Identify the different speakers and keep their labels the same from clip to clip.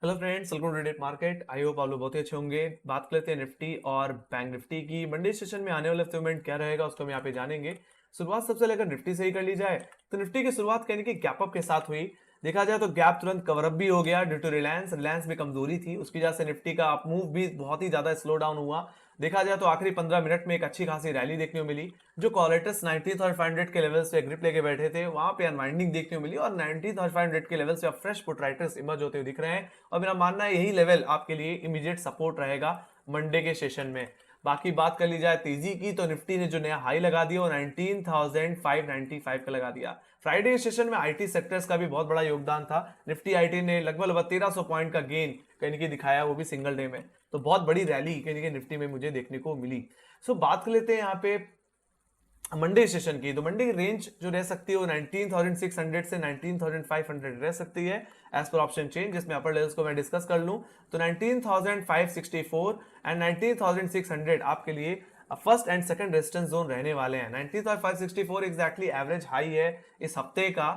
Speaker 1: Hello friends, welcome to date market. I hope आप लोग बहुत ही अच्छे होंगे। बात करते हैं निफ्टी और बैंक निफ्टी की। मंडे सेशन में आने वाले मूवमेंट क्या रहेगा उसको हम यहाँ पे जानेंगे। शुरुआत सबसे लेकर निफ्टी से ही कर ली जाए तो निफ्टी की शुरुआत कहने की गैप अप के साथ हुई। देखा जाए तो गैप तुरंत कवर अप भी हो गया ड्यू टू रिलायंस रिलायंस में कमजोरी थी, उसकी वजह से निफ्टी का अप मूव भी बहुत ही ज्यादा स्लो डाउन हुआ। देखा जाए तो आखिरी 15 मिनट में एक अच्छी खासी रैली देखने को मिली। जो कॉलेटस 19,500 के लेवल से ग्रिप लेके बैठे थे वहां पे अनवाइंडिंग देखने को मिली और 19,500 के लेवल से अब फ्रेश पुट राइटर्स इमर्ज होते हुए दिख रहे हैं। और मेरा मानना है यही लेवल आपके लिए इमीडिएट सपोर्ट रहेगा मंडे के सेशन में। बाकी बात कर ली जाए तेजी की तो निफ्टी ने जो नया हाई लगा दिया वो 19,595 का लगा दिया। फ्राइडे के सेशन में आईटी सेक्टर्स का भी बहुत बड़ा योगदान था। निफ्टी आईटी ने लगभग 1300 पॉइंट का गेन कहीं की दिखाया, वो भी सिंगल डे में। तो बहुत बड़ी रैली कहीं निफ्टी में मुझे देखने को मिली। सो बात कर लेते हैं यहाँ पे मंडे सेशन की। तो मंडे की रेंज जो रह सकती है वो 19,600 से 19,500 रह सकती है एज पर ऑप्शन चेंज, जिसमें अपर लेवल्स को मैं डिस्कस कर लूं तो 19,564 एंड 19,600 आपके लिए first and second resistance zone रहने वाले हैं। 19,564 एग्जैक्टली एवरेज हाई है इस हफ्ते का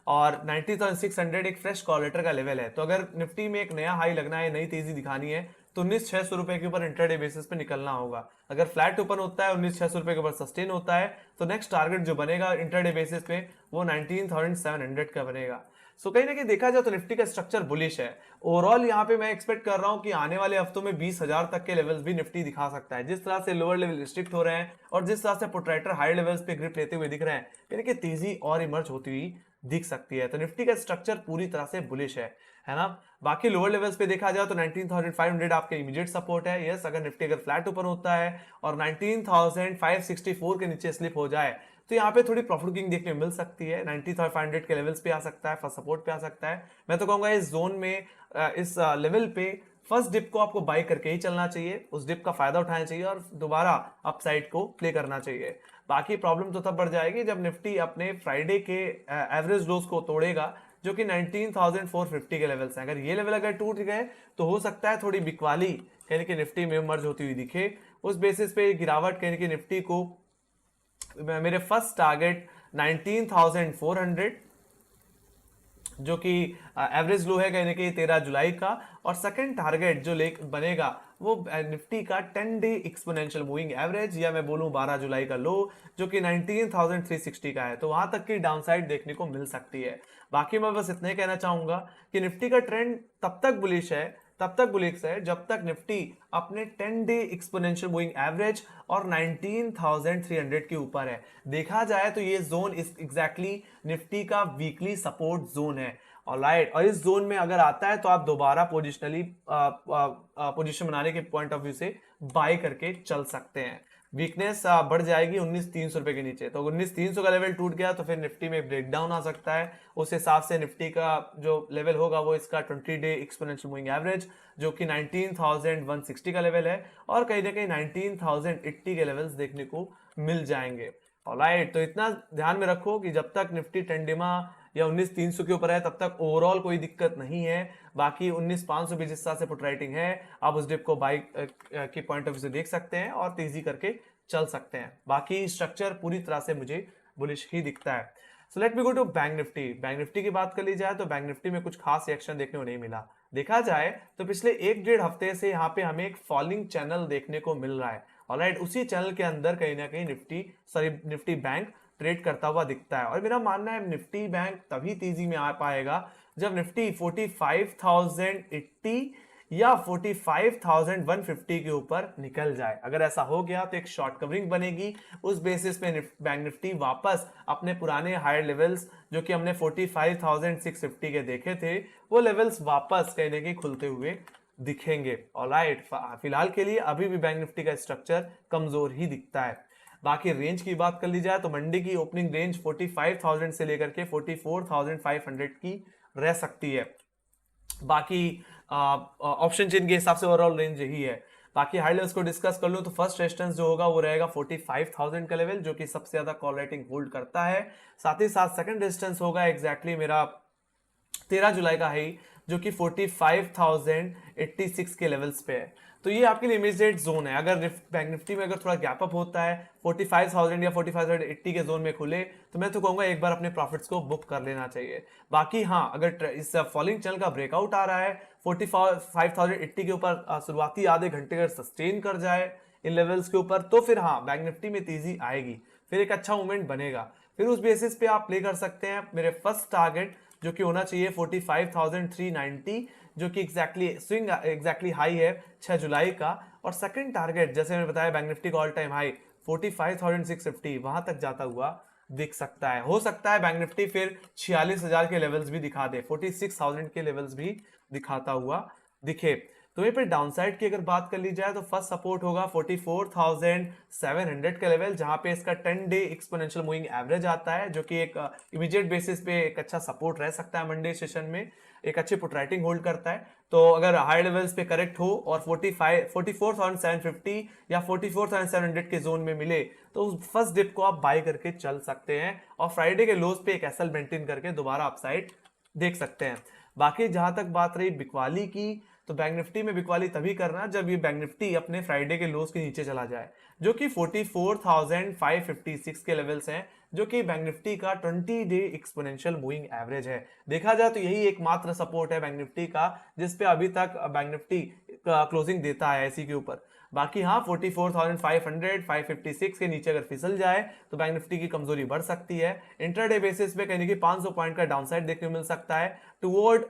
Speaker 1: और 90,600 एक फ्रेश कॉलेटर का लेवल है। तो अगर निफ्टी में एक नया हाई लगना है, नई तेजी दिखानी है तो 19,600 रुपए के ऊपर इंटरडे बेसिस पे निकलना होगा। अगर फ्लैट ओपन होता है 19,600 रुपए के ऊपर सस्टेन होता है तो नेक्स्ट टारगेट जो बनेगा इंटरडे बेसिस पे वो 19,700 का बनेगा। सो कहीं ना कहीं देखा जाए तो निफ्टी का स्ट्रक्चर बुलिश है। ओवरऑल यहाँ पे मैं एक्सपेक्ट कर रहा हूँ कि आने वाले हफ्तों में 20,000 तक के लेवल्स भी निफ्टी दिखा सकता है। जिस तरह से लोअर लेवल रिस्ट्रिक्ट हो रहे हैं और जिस तरह से प्रोट्रैक्टर हाई लेवल्स पे ग्रिप लेते हुए दिख रहे हैं, यानी कि तेजी और इमर्ज होती हुई दिख सकती है। तो निफ्टी का स्ट्रक्चर पूरी तरह से बुलिश है ना। बाकी लोअर लेवल्स पे देखा जाए तो 19,500 आपके इमीडिएट सपोर्ट है। यस, अगर निफ्टी अगर फ्लैट ओपन होता है और 19,564 के नीचे स्लिप हो जाए तो यहाँ पे थोड़ी प्रॉफिट बुकिंग देखने को मिल सकती है। 90,500 के लेवल्स पे आ सकता है, फर्स्ट सपोर्ट पे आ सकता है। मैं तो कहूंगा इस जोन में इस लेवल पे फर्स्ट डिप को आपको बाई करके ही चलना चाहिए, उस डिप का फायदा उठाना चाहिए और दोबारा अपसाइड को प्ले करना चाहिए। बाकी प्रॉब्लम तो तब बढ़ जाएगी जब निफ्टी अपने फ्राइडे के एवरेज लोस को तोड़ेगा जो कि 19,450 के लेवल्स हैं। अगर ये लेवल अगर टूट गए तो हो सकता है थोड़ी बिकवाली कहने की निफ्टी में मर्ज होती हुई दिखे। उस बेसिस पे गिरावट कहने की निफ्टी को मेरे फर्स्ट टारगेट 19,400 जो कि एवरेज लो है कहने के 13 जुलाई का, और सेकंड टारगेट जो ले बनेगा वो निफ्टी का 10 डे एक्सपोनेंशियल मूविंग एवरेज या मैं बोलूं 12 जुलाई का लो जो कि 19,360 का है। तो वहां तक की डाउनसाइड देखने को मिल सकती है। बाकी मैं बस इतने कहना चाहूंगा कि निफ्टी का ट्रेंड तब तक बुलिश है जब तक निफ्टी अपने 10 डे एक्सपोनेंशियल मूविंग एवरेज और 19,300 के ऊपर है। देखा जाए तो ये जोन इस एग्जैक्टली निफ्टी का वीकली सपोर्ट जोन है। ऑलराइट, और इस जोन में अगर आता है तो आप दोबारा पोजिशनली पोजीशन बनाने के पॉइंट ऑफ व्यू से बाय करके चल सकते हैं। वीकनेस बढ़ जाएगी 19,300 रुपए के नीचे, तो 19,300 का लेवल टूट गया तो फिर निफ्टी में ब्रेकडाउन आ सकता है। उस हिसाब से निफ्टी का जो लेवल होगा वो इसका 20 डे एक्सपोनेंशियल मूविंग एवरेज जो कि 19,160 का लेवल है और कहीं ना कहीं 19,080 के लेवल्स देखने को मिल जाएंगे। ऑलराइट, तो इतना ध्यान में रखो कि जब तक निफ्टी टेंडिमा या 19,300 के ऊपर है तब तक ओवरऑल कोई दिक्कत नहीं है। बाकी 19,500 भी जिस तरह से पुट राइटिंग है आप उस डिप को बाई के पॉइंट ऑफ व्यू से देख सकते हैं और तेजी करके चल सकते हैं। बाकी स्ट्रक्चर पूरी तरह से मुझे बुलिश ही दिखता है। So let me go to bank Nifty. Bank Nifty की बात कर ली जाए तो बैंक निफ्टी में कुछ खास एक्शन देखने को नहीं मिला। देखा जाए तो पिछले 1-1.5 हफ्ते से यहाँ पे हमें एक फॉलिंग चैनल देखने को मिल रहा है। ऑलराइट, उसी चैनल के अंदर कहीं ना कहीं निफ्टी बैंक ट्रेड करता हुआ दिखता है और मेरा मानना है निफ्टी बैंक तभी तेजी में आ पाएगा जब निफ्टी 45,080 या 45,150 के ऊपर निकल जाए। अगर ऐसा हो गया तो एक शॉर्ट कवरिंग बनेगी। उस बेसिस पे बैंक निफ्टी वापस अपने पुराने हायर लेवल्स जो कि हमने 45,650 के देखे थे वो लेवल्स वापस कहने के खुलते हुए दिखेंगे। ऑलराइट, फिलहाल के लिए अभी भी बैंक निफ्टी का स्ट्रक्चर कमजोर ही दिखता है। बाकी रेंज की बात कर ली जाए तो मंडी की ओपनिंग रेंज 45,000 से लेकर के 44,500 की रह सकती है। बाकी ऑप्शन चेन के हिसाब से ओवरऑल रेंज यही है। बाकी हाई लेवल्स को डिस्कस कर लूं तो फर्स्ट रेजिस्टेंस जो होगा वो रहेगा 45,000 का लेवल जो कि सबसे ज्यादा कॉल राइटिंग होल्ड करता है। साथ ही साथ सेकंड रेजिस्टेंस होगा एग्जैक्टली मेरा 13 जुलाई का है जो कि 45,086 के लेवल्स पे है। तो ये आपके लिए इमीडिएट जोन है। अगर बैंक निफ्टी में अगर थोड़ा गैप अप होता है 45,000 या 45,080 के जोन में खुले, तो मैं तो कहूंगा एक बार अपने प्रॉफिट्स को बुक कर लेना चाहिए। बाकी हाँ, अगर इस फॉलिंग चैनल का ब्रेकआउट आ रहा है 45,080 के ऊपर शुरुआती आधे घंटे अगर सस्टेन कर जाए इन लेवल्स के ऊपर, तो फिर हाँ बैंक निफ्टी में तेजी आएगी, फिर एक अच्छा मूवमेंट बनेगा। फिर उस बेसिस पे आप प्ले कर सकते हैं मेरे फर्स्ट टारगेट जो कि होना चाहिए 45,390, जो कि एग्जैक्टली हाई है 6 जुलाई का। और सेकंड टारगेट जैसे मैंने बताया बैंक निफ्टी का ऑल टाइम हाई 45,650, वहां तक जाता हुआ दिख सकता है। हो सकता है बैंक निफ्टी फिर 46,000 के लेवल्स भी दिखा दे, 46,000 के लेवल्स भी दिखाता हुआ दिखे। तो ये पे डाउनसाइड की अगर बात कर ली जाए तो फर्स्ट सपोर्ट होगा 44,700 का लेवल, जहां पे इसका 10 डे एक्सपोनेंशियल मूविंग एवरेज आता है, जो कि एक इमीडिएट बेसिस पे एक अच्छा सपोर्ट रह सकता है। मंडे सेशन में एक अच्छी पुट राइटिंग होल्ड करता है। तो अगर हाई लेवल्स पे करेक्ट हो और 44,750 या 44,700 के जोन में मिले, तो उस फर्स्ट डिप को आप बाय करके चल सकते हैं और फ्राइडे के लोज पे एक एसएल मेंटेन करके दोबारा अपसाइड देख सकते हैं। बाकी जहां तक बात रही बिकवाली की, तो बैंक निफ्टी में बिकवाली तभी करना जब ये बैंक निफ्टी अपने फ्राइडे के लोज के नीचे चला जाए, जो कि 44,556 के लेवल्स हैं, जो कि बैंक निफ्टी का 20 डे एक्सपोनेंशियल मूविंग एवरेज है। देखा जाए तो यही एकमात्र सपोर्ट है बैंक निफ्टी का जिसपे अभी तक बैंक निफ्टी क्लोजिंग देता है इसी के ऊपर। बाकी हाँ 44,500 556 के नीचे अगर फिसल जाए तो बैंक निफ्टी की कमजोरी बढ़ सकती है। इंट्राडे बेसिस पे कहीं 500 पॉइंट का डाउनसाइड देखने को मिल सकता है toward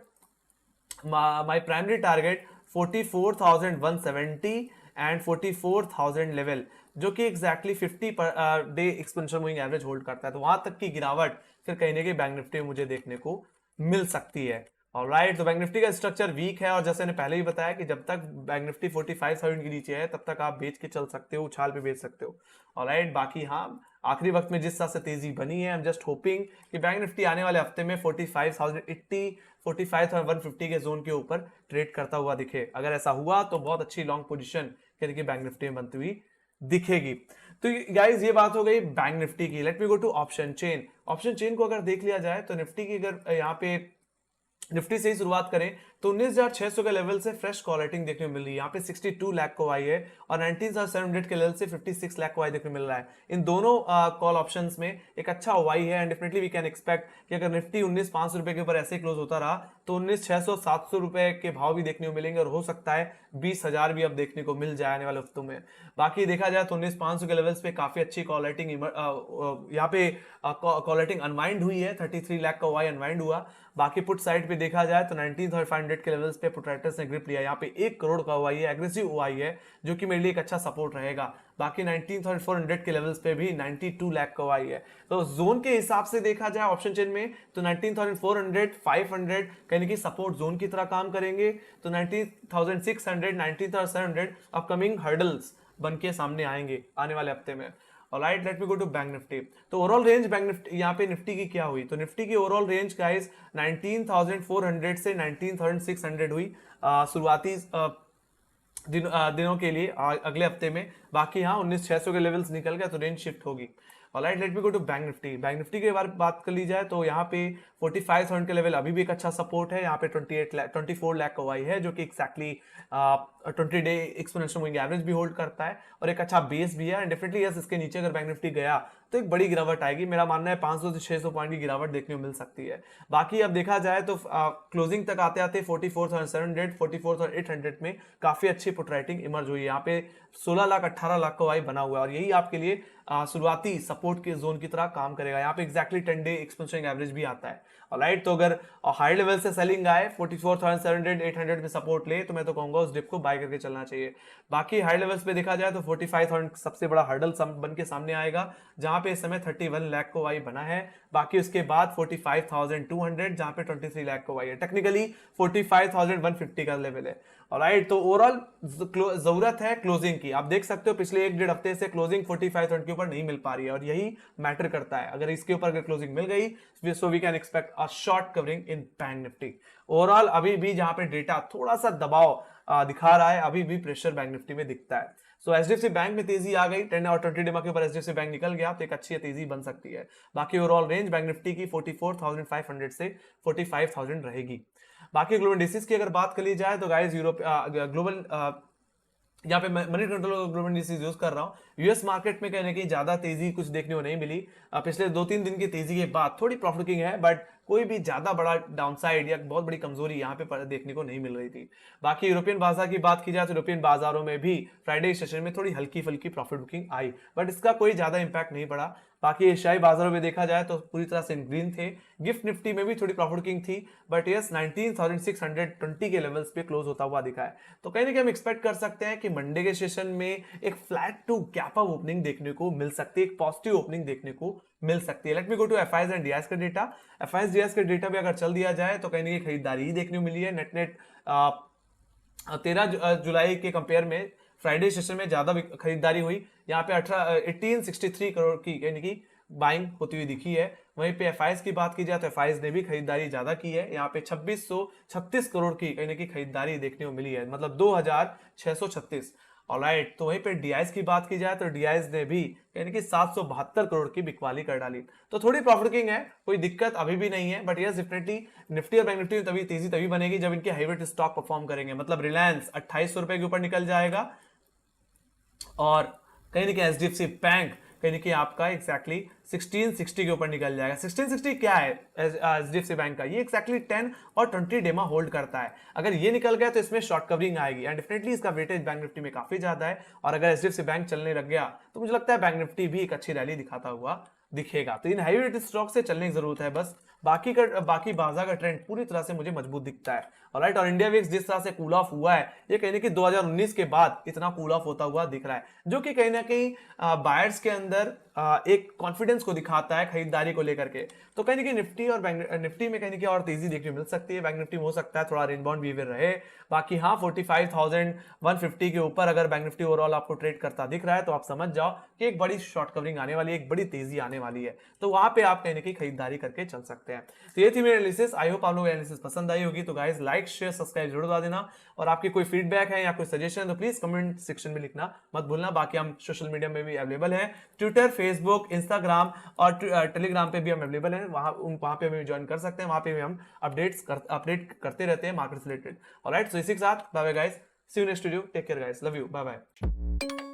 Speaker 1: my primary target 44,170 and 44,000 level, जो कि exactly 50 per day expansion moving average hold करता है। तो वहां तक की गिरावट फिर कहीं ना कहीं बैंक निफ्टी में मुझे देखने को मिल सकती है। ऑलराइट, तो बैंक निफ्टी का स्ट्रक्चर वीक है और जैसे मैंने पहले ही बताया कि जब तक बैंक निफ्टी 45,000 के नीचे है तब तक आप बेच के चल सकते हो, उछाल पे बेच सकते हो। ऑलराइट, बाकी हाँ आखिरी वक्त में जिस तरह से तेजी बनी है, आई एम जस्ट होपिंग कि बैंक निफ्टी आने वाले हफ्ते में 45,080 45,150 के जोन के ऊपर ट्रेड करता हुआ दिखे। अगर ऐसा हुआ तो बहुत अच्छी लॉन्ग पोजीशन यानी बैंक निफ्टी में बनती हुई दिखेगी। तो गाइस ये बात हो गई बैंक निफ्टी की। Let me go to option chain. Option chain को अगर देख लिया जाए तो निफ्टी की अगर यहाँ पे निफ्टी से ही शुरुआत करें तो 19,600 के लेवल से फ्रेश कॉल राइटिंग देखने को मिल रही है। यहाँ पे 62 लाख को आई है और 19,700 के लेवल से 56 लाख को आई देखने को मिल रहा है। इन दोनों कॉल ऑप्शंस में एक अच्छा वाई है and definitely we can expect कि अगर निफ्टी 19,500 रुपए के ऊपर ऐसे क्लोज होता रहा तो 19,600 700 रुपए के भाव भी देखने को मिलेंगे और हो सकता है 20,000 भी अब देखने को मिल जाए आने वाले हफ्तों में। बाकी देखा जाए तो 19,500 के लेवल्स पे काफी अच्छी कॉल राइटिंग यहाँ पे कॉल राइटिंग अनवाइंड हुई है, 33 लाख का वाई अनवाइंड हुआ। बाकी पुट साइड पे देखा जाए तो 19,500 के लेवल्स पे पुट राइटर्स ने ग्रिप लिया। यहाँ पे 1 करोड़ का हुआ है, एग्रेसिव हुआ है, जो कि मेरे लिए एक अच्छा सपोर्ट रहेगा। बाकी 19,400 के लेवल्स पे भी 92 लाख का हुआ है। तो जोन के हिसाब से देखा जाए ऑप्शन चेन में तो 19,400 500 कहीं की सपोर्ट जोन की तरह काम करेंगे। तो 19,600 19,700 अपकमिंग हर्डल्स बन के सामने आएंगे आने वाले हफ्ते में। Alright, let me go to bank Nifty. तो ओवरऑल रेंज बैंक निफ्टी यहाँ पे निफ्टी की क्या हुई, तो निफ्टी की ओवरऑल रेंज गाइस 19,400 से 19,600 हुई शुरुआती दिनों के लिए अगले हफ्ते में। बाकी हाँ 19,600 के लेवल्स निकल गए तो रेंज शिफ्ट होगी। Alright, let me go to bank Nifty. Bank Nifty के बारे में बात कर ली जाए तो यहाँ पे 45,000 के लेवल अभी भी एक अच्छा सपोर्ट है। यहाँ पे 24 लाख का वाई है, जो कि exactly 20 day exponential moving average भी होल्ड करता है और एक अच्छा बेस भी है। एंड डेफिनेटली यस, इसके नीचे अगर बैंक निफ्टी गया तो एक बड़ी गिरावट आएगी। मेरा मानना है 500 से 600 पॉइंट की गिरावट देखने को मिल सकती है। बाकी अब देखा जाए तो क्लोजिंग तक आते आते 44,700 44,800 में काफी अच्छी पुट राइटिंग इमर्ज हुई है। यहाँ पे 16 लाख 18 लाख का वाई बना हुआ है और यही आपके लिए शुरुआती सपोर्ट के जोन की तरह काम करेगा। यहाँ पे एक्जैक्टली 10 डे एक्सपेंशन एवरेज भी आता है। ऑलराइट, तो अगर हाई लेवल से सेलिंग आए 44,700 800 में सपोर्ट ले तो मैं तो कहूंगा उस डिप को बाय करके चलना चाहिए। बाकी हाई लेवल्स पे देखा जाए तो 45,000 सबसे बड़ा हर्डल बन के सामने आएगा, जहां पे इस समय 31 लाख को वाई बना है। बाकी उसके बाद 45,200 जहां पे 23 लाख को वाई है। टेक्निकली 45,150 का लेवल है। ऑलराइट, तो ओवरऑल जरूरत है क्लोजिंग की। आप देख सकते हो पिछले 1-1.5 हफ्ते से क्लोजिंग 45,000 के ऊपर नहीं मिल पा रही है और यही मैटर करता है। अगर इसके ऊपर अगर क्लोजिंग मिल गई so we can expect a short covering in bank Nifty. Overall अभी भी जहां पे डेटा थोड़ा सा दबाव दिखा रहा है, अभी भी प्रेशर बैंक निफ्टी में दिखता है। सो एचडीएफसी बैंक में तेजी आ गई, 10 और 20 डेमा के ऊपर एचडीएफसी बैंक निकल गया तो एक अच्छी तेजी बन सकती है। बाकी ओवरऑल रेंज बैंक निफ्टी की 44,500 से 45,000 रहेगी। बाकी ग्लोबल इंडिसेस की अगर बात कर ली जाए तो गाइस यूरोप ग्लोबल यहाँ पे money control global indices use कर रहा हूँ। यूएस मार्केट में कहने की ज्यादा तेजी कुछ देखने को नहीं मिली। पिछले 2-3 दिन की तेजी के बाद थोड़ी प्रॉफिट बुकिंग है, बट कोई भी ज्यादा बड़ा डाउनसाइड या बहुत बड़ी कमजोरी यहाँ पे देखने को नहीं मिल रही थी। बाकी यूरोपियन बाजार की बात की जाए तो यूरोपियन बाजारों में भी फ्राइडे सेशन में थोड़ी हल्की फुल्की प्रॉफिट बुकिंग आई, बट इसका कोई ज्यादा इंपैक्ट नहीं पड़ा। बाकी एशियाई बाजारों में देखा जाए तो पूरी तरह से ग्रीन थे। गिफ्ट निफ्टी में भी थोड़ी प्रॉफिट बुकिंग थी, बट यस 19,620 के लेवल्स पे क्लोज होता हुआ दिखा है। तो कहीं ना कहीं हम एक्सपेक्ट कर सकते हैं कि मंडे के सेशन में एक flat to gap up opening देखने को मिल सकती है, एक पॉजिटिव ओपनिंग देखने को मिल सकती है। Let me go to FIIs and DIIs का डेटा। एफआईएस डीआईएस का डेटा भी अगर चल दिया जाए तो कहीं ना कहीं खरीदारी ही देखने को मिली है। नेट नेट 13 जुलाई के कंपेयर में फ्राइडे सेशन में ज्यादा खरीदारी हुई। यहाँ पे 1863 करोड़ की यानी कि बाइंग होती हुई दिखी है। वहीं पे एफआईएस की बात की जाए तो एफआईएस ने भी खरीदारी ज्यादा की है। यहाँ पे 2636 करोड़ की यानी कि खरीदारी देखने को मिली है, मतलब 2636। ऑलराइट, तो वहीं पे डीआईएस की बात की जाए तो डीआईएस ने भी यानी कि 772 करोड़ की बिकवाली कर डाली। तो थोड़ी प्रॉफिट बुकिंग है, कोई दिक्कत अभी भी नहीं है, बट यस डेफिनेटली निफ्टी और बैंक निफ्टी में तभी तेजी तभी बनेगी जब इनके हाईवेट स्टॉक परफॉर्म करेंगे। मतलब रिलायंस 2800 रुपए के ऊपर निकल जाएगा और कहीं ना कहीं एचडीएफसी बैंक कहीं ना कहीं आपका एक्जैक्टली 1660 के ऊपर निकल जाएगा। 1660 क्या है एचडीएफसी बैंक का? ये एक्जैक्टली 10 और 20 डेमा होल्ड करता है। अगर ये निकल गया तो इसमें शॉर्ट कवरिंग आएगी एंड डेफिनेटली इसका वेटेज बैंक निफ्टी में काफी ज्यादा है। और अगर एचडीएफसी बैंक चलने लग गया तो मुझे लगता है बैंक निफ्टी भी एक अच्छी रैली दिखाता हुआ दिखेगा। तो इन हाई रेटेड स्टॉक से चलने की जरूरत है बस। बाकी बाजार का ट्रेंड पूरी तरह से मुझे मजबूत दिखता है। ऑलराइट, और इंडिया विक्स जिस तरह से कूल ऑफ हुआ है, ये कहने की 2019 के बाद इतना कूल ऑफ होता हुआ दिख रहा है, जो कि कहीं ना कहीं बायर्स के अंदर एक कॉन्फिडेंस को दिखाता है खरीदारी को लेकर के। तो कहीं ना कहीं निफ्टी और बैंक निफ्टी में कहीं ना कहीं और तेजी देखने को मिल सकती है। बैंक निफ्टी में हो सकता है थोड़ा रेंज बाउंड बिहेवियर रहे। बाकी हाँ, 45,150 के ऊपर अगर बैंक निफ्टी ओवरऑल आपको ट्रेड करता दिख रहा है तो आप समझ जाओ कि एक बड़ी शॉर्ट कवरिंग आने वाली है, एक बड़ी तेजी आने वाली है। तो वहां पे आप कहीं ना कहीं खरीदारी करके चल सकते हैं। तो ये थी मेरी एनालिसिस। आई होप आप लोगों को एनालिसिस पसंद आई होगी। तो गाइस लाइक शेयर सब्सक्राइब जरूर दबा देना, और आपकी कोई फीडबैक है या कोई सजेशन है तो प्लीज कमेंट सेक्शन में लिखना मत भूलना। बाकी हम सोशल मीडिया में भी अवेलेबल है, ट्विटर, फेसबुक, इंस्टाग्राम और टेलीग्राम पे भी हम अवेलेबल है। वहां पे हमें ज्वाइन कर सकते हैं, वहां पे भी हम अपडेट करते रहते हैं मार्केट से रिलेटेड। ऑलराइट, सो इसी के साथ bye bye guys, see you next video, take care guys, love you, bye bye.